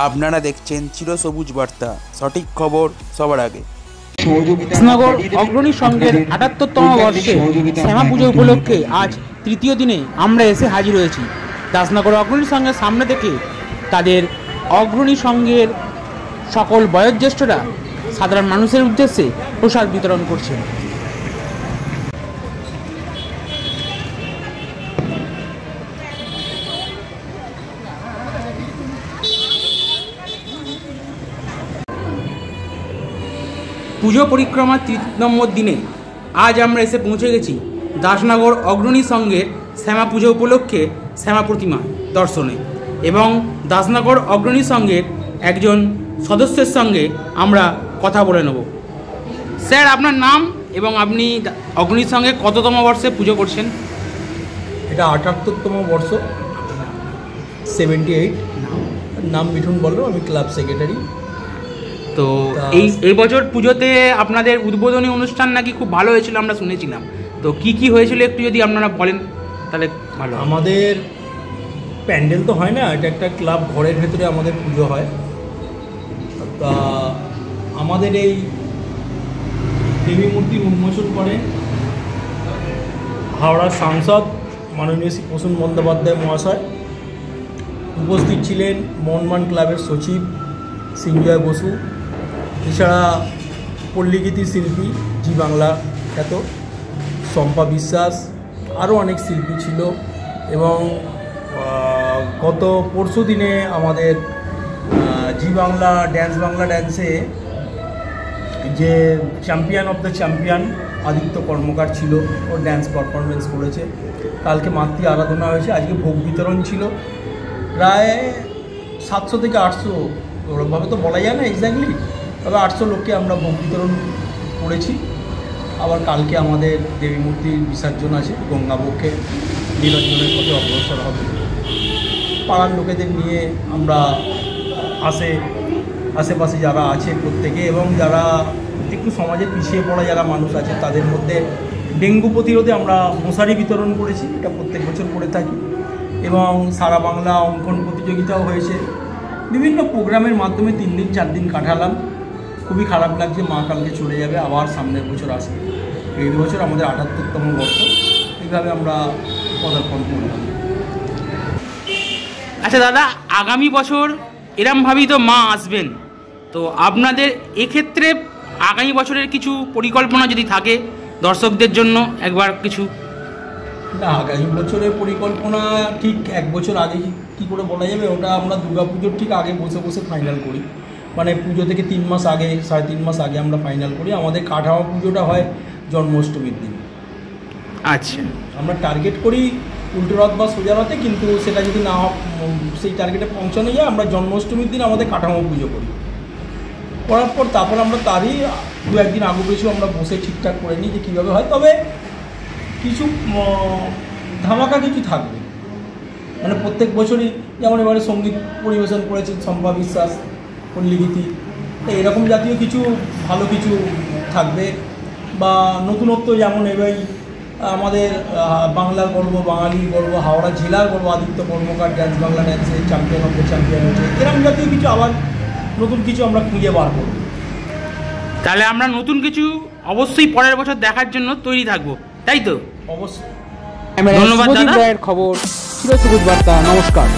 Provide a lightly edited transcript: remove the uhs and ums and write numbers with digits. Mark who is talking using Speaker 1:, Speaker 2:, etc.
Speaker 1: আপনারা দেখছেন চিরসবুজ বার্তা, সঠিক খবর সবার আগে।
Speaker 2: দাসনগর অগ্রণী সংঘের ৭৮তম বর্ষে শ্যামা পুজো উপলক্ষে আজ তৃতীয় দিনে আমরা এসে হাজির হয়েছি। দাসনগর অগ্রণী সংঘের সামনে থেকে তাদের অগ্রণী সংঘের সকল বয়োজ্যেষ্ঠরা সাধারণ মানুষের উদ্দেশ্যে প্রসাদ বিতরণ করছেন। পুজো পরিক্রমার ৩০ নম্বর দিনে আজ আমরা এসে পৌঁছে গেছি দাসনগর অগ্রণী সংঘের শ্যামা পুজো উপলক্ষে শ্যামা প্রতিমা দর্শনে, এবং দাসনগর অগ্রণী সংঘের একজন সদস্যের সঙ্গে আমরা কথা বলে নেব। স্যার, আপনার নাম এবং আপনি অগ্রণী সংঘে কততম বর্ষে পুজো করছেন?
Speaker 3: এটা ৭৮তম বর্ষ, 78। নাম মিঠুন বললো, আমি ক্লাব সেক্রেটারি।
Speaker 2: তো এই বছর পুজোতে আপনাদের উদ্বোধনী অনুষ্ঠান নাকি খুব ভালো হয়েছিল, আমরা শুনেছিলাম। তো কি হয়েছিল একটু যদি আপনারা বলেন তাহলে ভালো।
Speaker 3: আমাদের প্যান্ডেল তো হয় না, এটা একটা ক্লাব ঘরের ভেতরে আমাদের পুজো হয়। তা আমাদের এই দেবী মূর্তির উন্মোচন করেন হাওড়ার সাংসদ মাননীয় শ্রী প্রসূন বন্দ্যোপাধ্যায় মহাশয়। উপস্থিত ছিলেন মোহনবাগান ক্লাবের সচিব সিঞ্জয় বসু, এছাড়া পল্লীগীতি শিল্পী জি বাংলা খ্যাত শম্পা বিশ্বাস, আরও অনেক শিল্পী ছিল। এবং গত পরশু দিনে আমাদের জি বাংলা ড্যান্সে যে champion of the champion Aditya Karmakar ছিল, ও ড্যান্স পারফরমেন্স করেছে। কালকে মাতৃ আরাধনা হয়েছে, আজকে ভোগ বিতরণ ছিল। প্রায় 700 থেকে 800, ওরকমভাবে তো বলা যায় না এক্স্যাক্টলি, তবে 800 লোককে আমরা ভোগ বিতরণ করেছি। আবার কালকে আমাদের দেবী মূর্তির বিসর্জন আছে, গঙ্গাবক্ষে নিরঞ্জনের পথে অগ্রসর হবে। পাড়ার লোকেদের নিয়ে আমরা আশেপাশে যারা আছে প্রত্যেকে, এবং যারা একটু সমাজে পিছিয়ে পড়া যারা মানুষ আছে তাদের মধ্যে ডেঙ্গু প্রতিরোধে আমরা মশারি বিতরণ করেছি, এটা প্রত্যেক বছর করে থাকি। এবং সারা বাংলা অঙ্কন প্রতিযোগিতাও হয়েছে। বিভিন্ন প্রোগ্রামের মাধ্যমে 3 দিন 4 দিন কাটালাম। খুবই খারাপ লাগছে, মা কালকে চলে যাবে, আবার সামনের বছর আসবে। এই বছর আমাদের ৭৮তম বর্ষ, এইভাবে আমরা পদার্পণ করলাম।
Speaker 2: আচ্ছা দাদা, আগামী বছর এরমভাবেই তো মা আসবেন, তো আপনাদের এক্ষেত্রে আগামী বছরের কিছু পরিকল্পনা যদি থাকে দর্শকদের জন্য একবার কিছু?
Speaker 3: না, আগামী বছরের পরিকল্পনা ঠিক 1 বছর আগে কী করে বলা যাবে, ওটা আমরা দুর্গাপুজোর ঠিক আগে বসে ফাইনাল করি। মানে পুজো থেকে 3 মাস আগে, 3.5 মাস আগে আমরা ফাইনাল করি। আমাদের কাঠামো পুজোটা হয় জন্মাষ্টমীর দিন।
Speaker 2: আচ্ছা,
Speaker 3: আমরা টার্গেট করি উল্টো রথ বা সোজা রথে, কিন্তু সেটা যদি না সেই টার্গেটে পৌঁছানো যায়, আমরা জন্মাষ্টমীর দিন আমাদের কাঠামো পুজো করি। করার পর তারপর আমরা তারই 2-1 দিন আগে বেশি আমরা বসে ঠিকঠাক করে নিই যে কীভাবে হয়। তবে কিছু ধামাকা কিছু থাকবে, মানে প্রত্যেক বছরই, যেমন এবারে সঙ্গীত পরিবেশন করেছে শম্পা বিশ্বাস, পল্লীগীতি, তো এরকম জাতীয় কিছু ভালো কিছু থাকবে। বা নতুনত্ব, যেমন এবার আমাদের বাংলার গর্ব, বাঙালির গর্ব, হাওড়া জেলার গর্ব আদিত্য কর্মকার ড্যান্স বাংলা ড্যান্সে চ্যাম্পিয়ন অফ দ্য চ্যাম্পিয়ন হয়েছে। এরকম জাতীয় কিছু আবার নতুন কিছু আমরা খুঁজে বার করব।
Speaker 2: তাহলে আমরা নতুন কিছু অবশ্যই পরের বছর দেখার জন্য তৈরি থাকবো, তাই তো?
Speaker 3: অবশ্যই।
Speaker 2: ধন্যবাদ দাদা।
Speaker 1: খবর চিরসবুজ বার্তা, নমস্কার।